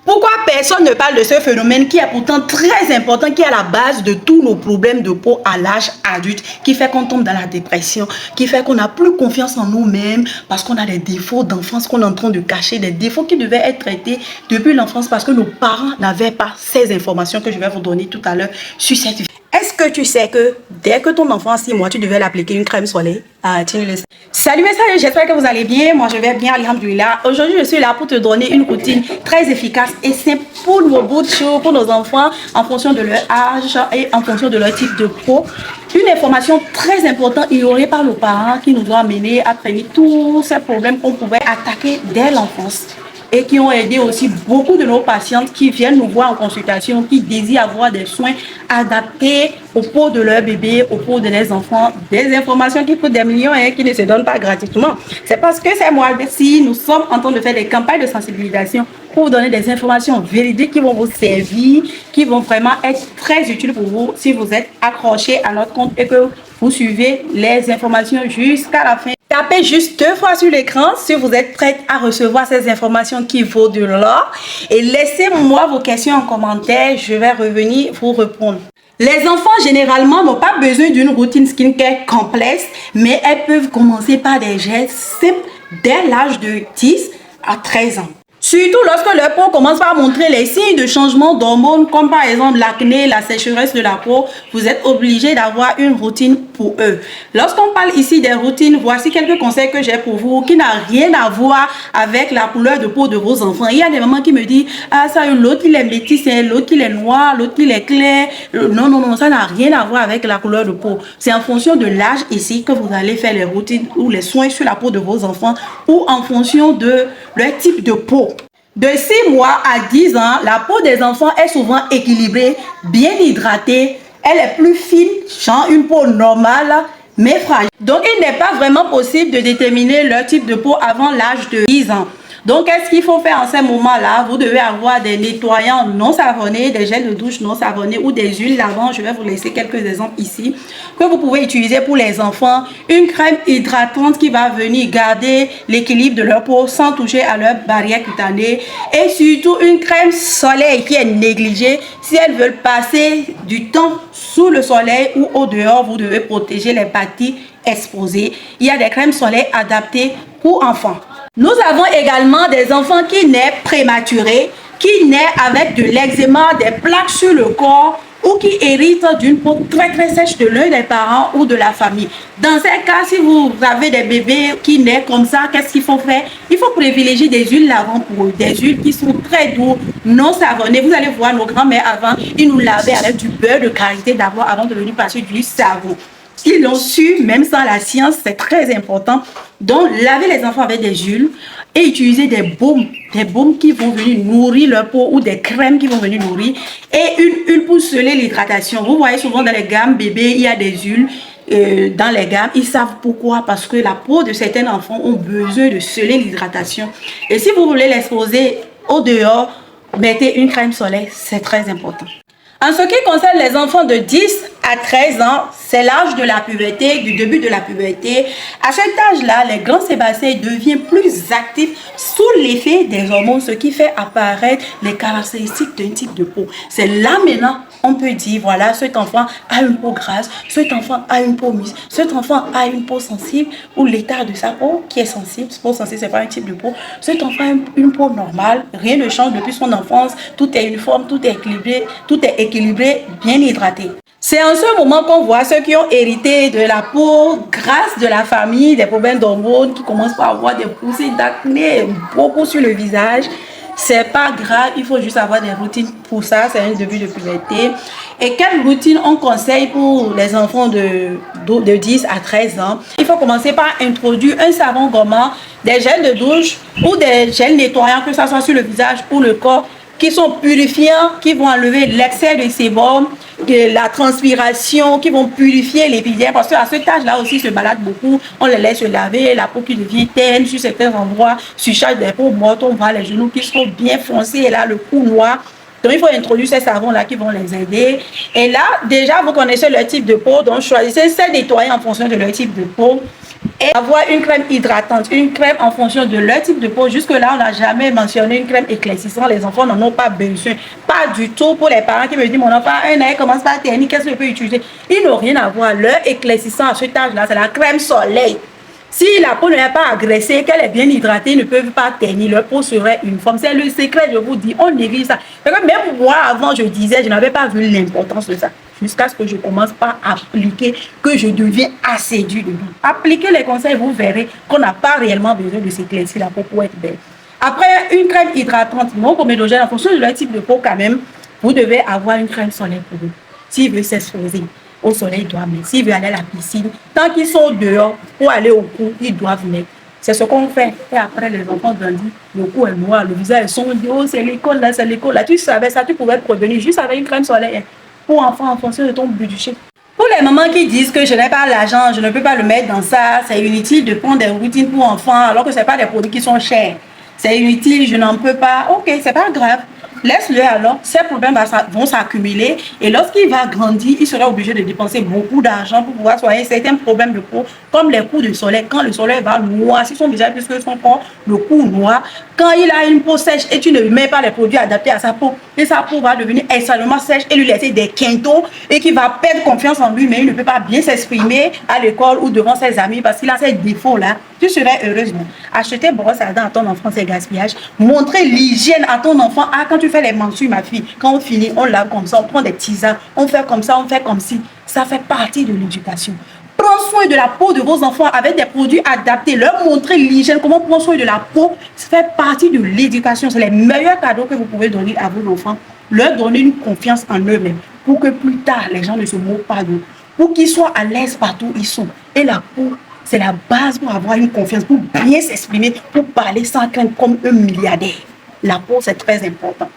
Pourquoi personne ne parle de ce phénomène qui est pourtant très important, qui est à la base de tous nos problèmes de peau à l'âge adulte, qui fait qu'on tombe dans la dépression, qui fait qu'on n'a plus confiance en nous-mêmes parce qu'on a des défauts d'enfance qu'on est en train de cacher, des défauts qui devaient être traités depuis l'enfance parce que nos parents n'avaient pas ces informations que je vais vous donner tout à l'heure sur cette vidéo. Est-ce que tu sais que dès que ton enfant a 6 mois, tu devais l'appliquer une crème solaire? Tu le sais. Salut mes saluts, j'espère que vous allez bien. Moi je vais bien, alhamdoulilah. Aujourd'hui je suis là pour te donner une routine très efficace et simple pour nos bouts de cheveux, pour nos enfants en fonction de leur âge et en fonction de leur type de peau. Une information très importante ignorée par nos parents qui nous ont amené à prévenir tous ces problèmes qu'on pouvait attaquer dès l'enfance. Et qui ont aidé aussi beaucoup de nos patientes qui viennent nous voir en consultation, qui désirent avoir des soins adaptés aux peaux de leur bébé, aux peaux de leurs enfants, des informations qui coûtent des millions et qui ne se donnent pas gratuitement. C'est parce que c'est moi, si nous sommes en train de faire des campagnes de sensibilisation pour vous donner des informations véridiques qui vont vous servir, qui vont vraiment être très utiles pour vous si vous êtes accrochés à notre compte et que vous suivez les informations jusqu'à la fin. Tapez juste 2 fois sur l'écran si vous êtes prête à recevoir ces informations qui vaut de l'or. Et laissez-moi vos questions en commentaire, je vais revenir vous répondre. Les enfants, généralement, n'ont pas besoin d'une routine skincare complexe, mais elles peuvent commencer par des gestes simples dès l'âge de 10 à 13 ans. Surtout lorsque leur peau commence par montrer les signes de changement d'hormones, comme par exemple l'acné, la sécheresse de la peau, vous êtes obligé d'avoir une routine pour eux. Lorsqu'on parle ici des routines, voici quelques conseils que j'ai pour vous qui n'ont rien à voir avec la couleur de peau de vos enfants. Il y a des mamans qui me disent, ah ça, l'autre il est métis, l'autre il est noir, l'autre il est clair. Non, non, non, ça n'a rien à voir avec la couleur de peau. C'est en fonction de l'âge ici que vous allez faire les routines ou les soins sur la peau de vos enfants ou en fonction de leur type de peau. De 6 mois à 10 ans, la peau des enfants est souvent équilibrée, bien hydratée. Elle est plus fine, genre une peau normale, mais fragile. Donc, il n'est pas vraiment possible de déterminer leur type de peau avant l'âge de 10 ans. Donc, qu'est-ce qu'il faut faire en ces moments-là? Vous devez avoir des nettoyants non savonnés, des gels de douche non savonnés ou des huiles lavant. Je vais vous laisser quelques exemples ici que vous pouvez utiliser pour les enfants. Une crème hydratante qui va venir garder l'équilibre de leur peau sans toucher à leur barrière cutanée. Et surtout, une crème soleil qui est négligée. Si elles veulent passer du temps sous le soleil ou au dehors, vous devez protéger les parties exposées. Il y a des crèmes soleil adaptées pour enfants. Nous avons également des enfants qui naissent prématurés, qui naissent avec de l'eczéma, des plaques sur le corps ou qui héritent d'une peau très sèche de l'un des parents ou de la famille. Dans ces cas, si vous avez des bébés qui naissent comme ça, qu'est-ce qu'il faut faire? Il faut privilégier des huiles lavantes pour eux, des huiles qui sont très douces, non savonnées. Vous allez voir nos grands-mères avant, ils nous lavaient avec du beurre de karité d'abord avant de venir passer du savon. Ils l'ont su, même sans la science, c'est très important. Donc, lavez les enfants avec des huiles et utilisez des baumes qui vont venir nourrir leur peau ou des crèmes qui vont venir nourrir. Et une huile pour sceller l'hydratation. Vous voyez souvent dans les gammes bébés, il y a des huiles dans les gammes. Ils savent pourquoi, parce que la peau de certains enfants ont besoin de sceller l'hydratation. Et si vous voulez l'exposer au dehors, mettez une crème solaire, c'est très important. En ce qui concerne les enfants de 10 à 13 ans, c'est l'âge de la puberté, du début de la puberté. À cet âge-là, les glandes sébacées deviennent plus actifs sous l'effet des hormones, ce qui fait apparaître les caractéristiques d'un type de peau. C'est là maintenant on peut dire, voilà, cet enfant a une peau grasse, cet enfant a une peau mûre, cet enfant a une peau sensible, ou l'état de sa peau qui est sensible. Peau sensible, c'est pas un type de peau. Cet enfant a une peau normale, rien ne change depuis son enfance, tout est uniforme, tout est équilibré, bien hydraté. C'est en ce moment qu'on voit ceux qui ont hérité de la peau grasse de la famille, des problèmes d'hormones, qui commencent par avoir des poussées d'acné, beaucoup sur le visage. C'est pas grave, il faut juste avoir des routines pour ça, c'est un début de puberté. Et quelle routine on conseille pour les enfants de 10 à 13 ans? Il faut commencer par introduire un savon gommant, des gels de douche ou des gels nettoyants, que ce soit sur le visage ou le corps, qui sont purifiants, qui vont enlever l'excès de sébum, la transpiration, qui vont purifier l'épiderme, parce qu'à cet âge-là aussi, ils se baladent beaucoup, on les laisse se laver, la peau qui devient terne sur certains endroits, sur chaque des peaux mortes, on voit les genoux qui sont bien foncés, et là, le cou noir. Donc, il faut introduire ces savons-là qui vont les aider. Et là, déjà, vous connaissez leur type de peau, donc choisissez ces nettoyants en fonction de leur type de peau. Et avoir une crème hydratante, une crème en fonction de leur type de peau. Jusque-là, on n'a jamais mentionné une crème éclaircissante. Les enfants n'en ont pas besoin. Pas du tout. Pour les parents qui me disent, mon enfant, un an, commence par ternir, qu'est-ce que je peux utiliser? Ils n'ont rien à voir. Leur éclaircissant à cet âge-là, c'est la crème soleil. Si la peau n'est pas agressée, qu'elle est bien hydratée, ils ne peuvent pas ternir. Leur peau serait uniforme. C'est le secret, je vous dis. On néglige ça. Même moi, avant, je disais, je n'avais pas vu l'importance de ça. Jusqu'à ce que je commence par appliquer, que je deviens assidue dedans. Appliquez les conseils, vous verrez qu'on n'a pas réellement besoin de s'éclaircir la peau pour être belle. Après, une crème hydratante, non comédogène, en fonction de leur type de peau quand même, vous devez avoir une crème solaire pour eux. S'ils veulent s'exposer au soleil, ils doivent mettre. S'ils veulent aller à la piscine, tant qu'ils sont dehors pour aller au cours, ils doivent mettre. C'est ce qu'on fait. Et après, les enfants grandissent, le cou est noir, le visage est sombre, on dit, oh, c'est l'école là, c'est l'école là. Tu savais ça, tu pouvais te prévenir juste avec une crème solaire pour enfants en fonction de ton budget. Pour les mamans qui disent que je n'ai pas l'argent, je ne peux pas le mettre dans ça, c'est inutile de prendre des routines pour enfants alors que ce n'est pas des produits qui sont chers. C'est inutile, je n'en peux pas. Ok, c'est pas grave. Laisse-le alors, ces problèmes vont s'accumuler et lorsqu'il va grandir, il sera obligé de dépenser beaucoup d'argent pour pouvoir soigner certains problèmes de peau, comme les coups de soleil. Quand le soleil va noir, s'ils sont déjà plus que son corps, le cou noir, quand il a une peau sèche et tu ne mets pas les produits adaptés à sa peau, et sa peau va devenir extrêmement sèche et lui laisser des quintaux et qui va perdre confiance en lui, mais il ne peut pas bien s'exprimer à l'école ou devant ses amis parce qu'il a ces défauts-là. Tu serais heureuse. Acheter brosse à dents à ton enfant, c'est gaspillage. Montrer l'hygiène à ton enfant. Ah, quand tu fais les mensures, ma fille, quand on finit, on lave comme ça, on prend des tisanes, on fait comme ça, on fait comme ci. Ça fait partie de l'éducation. Prends soin de la peau de vos enfants avec des produits adaptés. Leur montrer l'hygiène, comment prendre soin de la peau. Ça fait partie de l'éducation. C'est les meilleurs cadeaux que vous pouvez donner à vos enfants. Leur donner une confiance en eux-mêmes pour que plus tard, les gens ne se moquent pas d'eux. Pour qu'ils soient à l'aise partout où ils sont. Et la peau, c'est la base pour avoir une confiance, pour bien s'exprimer, pour parler sans crainte comme un milliardaire. La peau, c'est très important.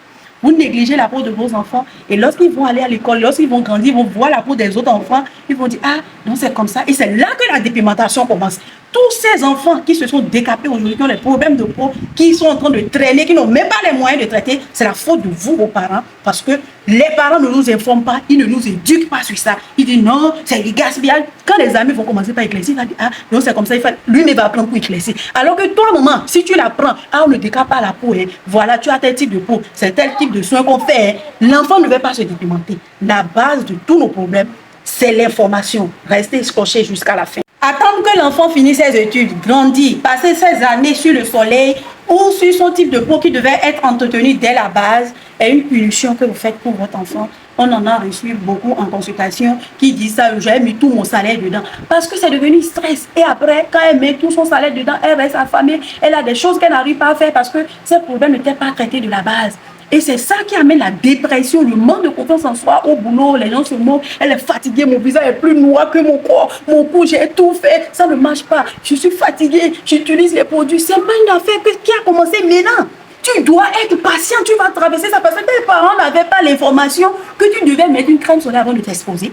Vous négligez la peau de vos enfants et lorsqu'ils vont aller à l'école, lorsqu'ils vont grandir, ils vont voir la peau des autres enfants, ils vont dire, ah, non, c'est comme ça. Et c'est là que la dépigmentation commence. Tous ces enfants qui se sont décapés aujourd'hui, qui ont des problèmes de peau, qui sont en train de traîner, qui n'ont même pas les moyens de traiter, c'est la faute de vous, vos parents, parce que les parents ne nous informent pas, ils ne nous éduquent pas sur ça. Ils disent non, c'est du gaspillage. Quand les amis vont commencer par éclaircir, ils vont dire, ah, non, c'est comme ça, lui, il va apprendre pour éclaircir. Alors que toi, maman, si tu l'apprends, ah, on ne décape pas la peau, hein. Voilà, tu as tel type de peau, c'est tel type de soins qu'on fait, hein. L'enfant ne va pas se dépigmenter. La base de tous nos problèmes, c'est l'information. Restez scotché jusqu'à la fin. Attendre que l'enfant finisse ses études, grandit, passer ses années sur le soleil ou sur son type de peau qui devait être entretenu dès la base est une punition que vous faites pour votre enfant. On en a reçu beaucoup en consultation qui disent ça, j'ai mis tout mon salaire dedans. Parce que c'est devenu stress. Et après, quand elle met tout son salaire dedans, elle reste affamée. Elle a des choses qu'elle n'arrive pas à faire parce que ses problèmes n'étaient pas traités de la base. Et c'est ça qui amène la dépression, le manque de confiance en soi au boulot. Les gens se moquent, elle est fatiguée, mon visage est plus noir que mon corps. Mon cou, j'ai tout fait, ça ne marche pas. Je suis fatiguée, j'utilise les produits. C'est pas une affaire qui a commencé maintenant. Tu dois être patient, tu vas traverser ça parce que tes parents n'avaient pas l'information que tu devais mettre une crème solaire avant de t'exposer.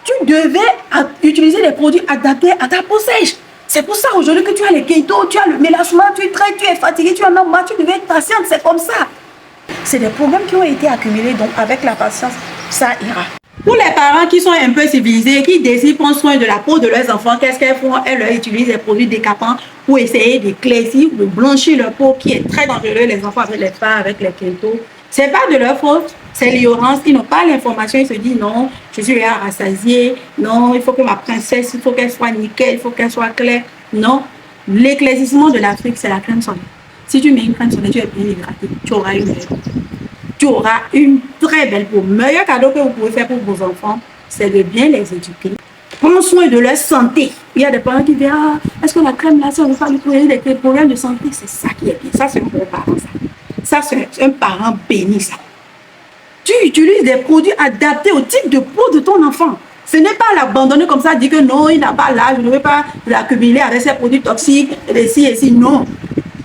Tu devais utiliser des produits adaptés à ta peau sèche. C'est pour ça aujourd'hui que tu as les keto, tu as le mélasma, tu traites, tu es fatigué, tu en as marre, tu devais être patiente, c'est comme ça. C'est des problèmes qui ont été accumulés, donc avec la patience, ça ira. Pour les parents qui sont un peu civilisés, qui désirent prendre soin de la peau de leurs enfants, qu'est-ce qu'elles font? Elles leur utilisent des produits décapants pour essayer d'éclaircir, de blanchir leur peau, qui est très dangereux, les enfants avec les phares, avec les ketos. Ce n'est pas de leur faute, c'est l'ignorance. Ils n'ont pas l'information, ils se disent non, je suis là rassasié, non, il faut que ma princesse, il faut qu'elle soit nickel, il faut qu'elle soit claire. Non, l'éclaircissement de l'Afrique, c'est la crème solaire. Si tu mets une crème solaire, tu es bien hydraté, tu auras une belle peau. Tu auras une très belle peau. Le meilleur cadeau que vous pouvez faire pour vos enfants, c'est de bien les éduquer. Prends soin de leur santé. Il y a des parents qui disent, ah, est-ce que la crème là, ça ne va pas lui poser des problèmes de santé? C'est ça qui est bien. Ça, c'est un bon parent, ça. Ça, c'est un parent béni, ça. Tu utilises des produits adaptés au type de peau de ton enfant. Ce n'est pas l'abandonner comme ça, dire que non, il n'a pas l'âge, je ne veux pas l'accumuler avec ces produits toxiques, et ci et ci. Non.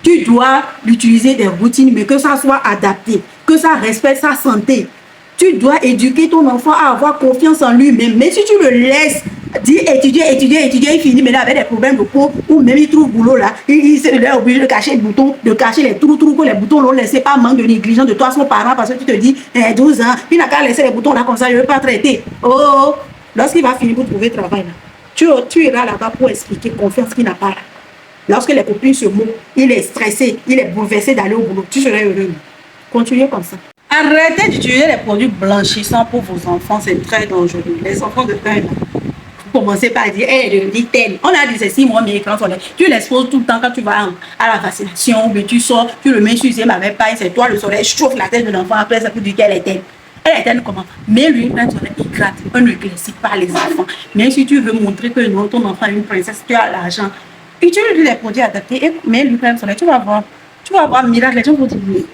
Tu dois utiliser des routines, mais que ça soit adapté, que ça respecte sa santé. Tu dois éduquer ton enfant à avoir confiance en lui-même. Mais si tu le laisses dire étudier, il finit maintenant avec des problèmes de peau, ou même il trouve boulot là, il est obligé de cacher le bouton, de cacher les trous que les boutons l'ont laissé, pas manque de négligence de toi, son parent, parce que tu te dis, 12 ans, il n'a qu'à laisser les boutons là comme ça, je ne veux pas traiter. Oh, lorsqu'il va finir pour trouver travail là, Tu iras là-bas pour expliquer confiance qu'il n'a pas là. Lorsque les copines se moquent, il est stressé, il est bouleversé d'aller au boulot. Tu serais heureux. Continuez comme ça. Arrêtez d'utiliser les produits blanchissants pour vos enfants, c'est très dangereux. Les enfants de 1 an, vous commencez par dire, hey, le tel. On a dit c'est 6 mois, mais écran solaire. Tu l'exposes tout le temps quand tu vas à la vaccination, mais tu sors, tu le mets sur ses avec paille, c'est toi le soleil, chauffe la tête de l'enfant, après ça peut dire qu'elle est telle. Elle est telle comment? Mais lui, quand il gratte, on ne classique pas les enfants. Même si tu veux montrer que non, ton enfant est une princesse, tu as l'argent. Utilise les produits adaptés et mets-lui plein de soleil. Tu vas voir miracle. Les gens vont dire, oui,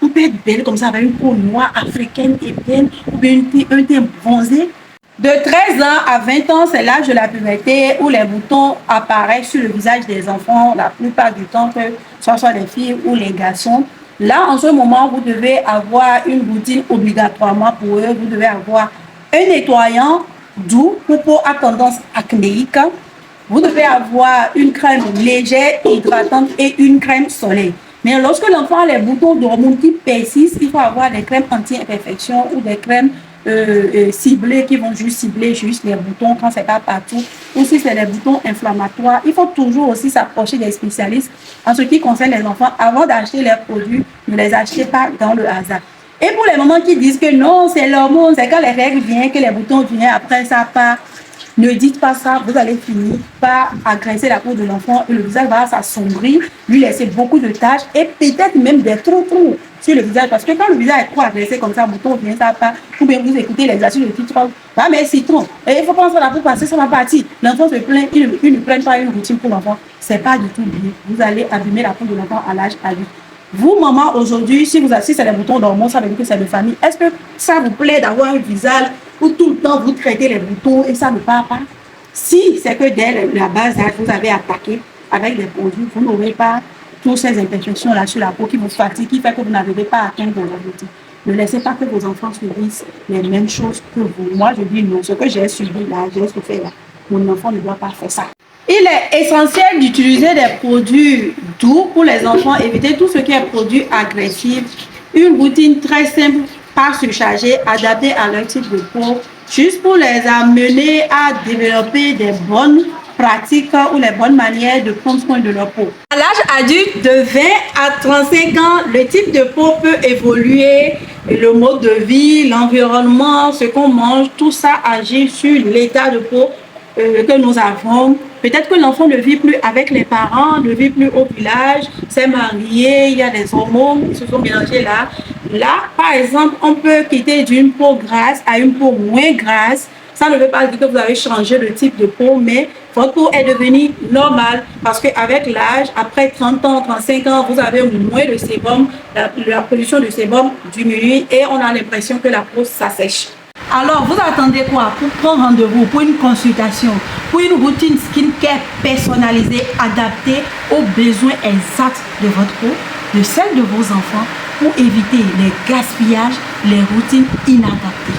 on peut être belle comme ça avec une peau noire, africaine et belle, ou bien un teint bronzé. De 13 ans à 20 ans, c'est l'âge de la puberté où les boutons apparaissent sur le visage des enfants la plupart du temps, que ce soit les filles ou les garçons. Là, en ce moment, vous devez avoir une routine obligatoirement pour eux. Vous devez avoir un nettoyant doux pour peau à tendance acnéique. Vous devez avoir une crème légère, hydratante et une crème soleil. Mais lorsque l'enfant a les boutons d'hormones qui persistent, il faut avoir des crèmes anti-imperfection ou des crèmes ciblées qui vont juste cibler juste les boutons quand c'est pas partout. Ou si c'est les boutons inflammatoires, il faut toujours aussi s'approcher des spécialistes en ce qui concerne les enfants. Avant d'acheter les produits, ne les achetez pas dans le hasard. Et pour les mamans qui disent que non, c'est l'hormone, c'est quand les règles viennent, que les boutons viennent, après ça part. Ne dites pas ça, vous allez finir par agresser la peau de l'enfant et le visage va s'assombrir, lui laisser beaucoup de taches et peut-être même des trous sur le visage. Parce que quand le visage est trop agressé comme ça, bouton vient, ça part, ou bien vous écoutez les astuces de citron, va mettre citron. Et il faut prendre ça là pour passer, ça va partir. L'enfant se plaint, il ne prenne pas une routine pour l'enfant. C'est pas du tout bien. Vous allez abîmer la peau de l'enfant à l'âge adulte. Vous, maman, aujourd'hui, si c'est les boutons d'hormones, ça veut dire que c'est de famille. Est-ce que ça vous plaît d'avoir un visage où tout le temps vous traitez les boutons et ça ne part pas? Si c'est que dès la base, vous avez attaqué avec des produits, vous n'aurez pas toutes ces imperfections-là sur la peau qui vous fatiguent, qui fait que vous n'arrivez pas à atteindre vos objectifs. Ne laissez pas que vos enfants subissent les mêmes choses que vous. Moi, je dis non. Ce que j'ai subi là, j'ai souffert là. Mon enfant ne doit pas faire ça. Il est essentiel d'utiliser des produits doux pour les enfants, éviter tout ce qui est produit agressif. Une routine très simple, pas surchargée, adaptée à leur type de peau, juste pour les amener à développer des bonnes pratiques ou les bonnes manières de prendre soin de leur peau. À l'âge adulte de 20 à 35 ans, le type de peau peut évoluer, le mode de vie, l'environnement, ce qu'on mange, tout ça agit sur l'état de peau que nous avons. Peut-être que l'enfant ne vit plus avec les parents, ne vit plus au village, s'est marié, il y a des hormones qui se sont mélangés là. Là, par exemple, on peut quitter d'une peau grasse à une peau moins grasse. Ça ne veut pas dire que vous avez changé de type de peau, mais votre peau est devenue normale parce qu'avec l'âge, après 30 ans, 35 ans, vous avez moins de sébum, la production de sébum diminue et on a l'impression que la peau s'assèche. Alors, vous attendez quoi pour prendre rendez-vous, pour une consultation, pour une routine skincare personnalisée, adaptée aux besoins exacts de votre peau, de celle de vos enfants, pour éviter les gaspillages, les routines inadaptées.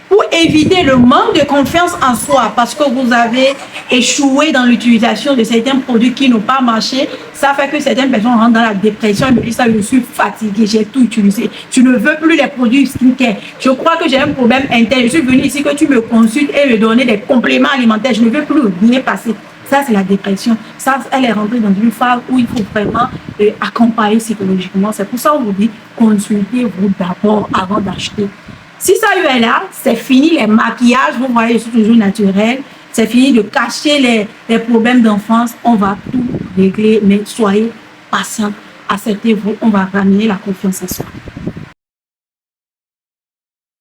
Pour éviter le manque de confiance en soi parce que vous avez échoué dans l'utilisation de certains produits qui n'ont pas marché, ça fait que certaines personnes rentrent dans la dépression et me disent ça, je suis fatiguée, j'ai tout utilisé. Je ne veux plus les produits skincare. Je crois que j'ai un problème interne. Je suis venue ici que tu me consultes et me donner des compléments alimentaires. Je ne veux plus rien passer. Ça, c'est la dépression. Ça, elle est rentrée dans une phase où il faut vraiment accompagner psychologiquement. C'est pour ça qu'on vous dit, consultez-vous d'abord avant d'acheter. Si ça y est là, c'est fini les maquillages, vous voyez, je suis toujours naturelle. C'est fini de cacher les problèmes d'enfance. On va tout régler, mais soyez patient, acceptez-vous, on va ramener la confiance en soi.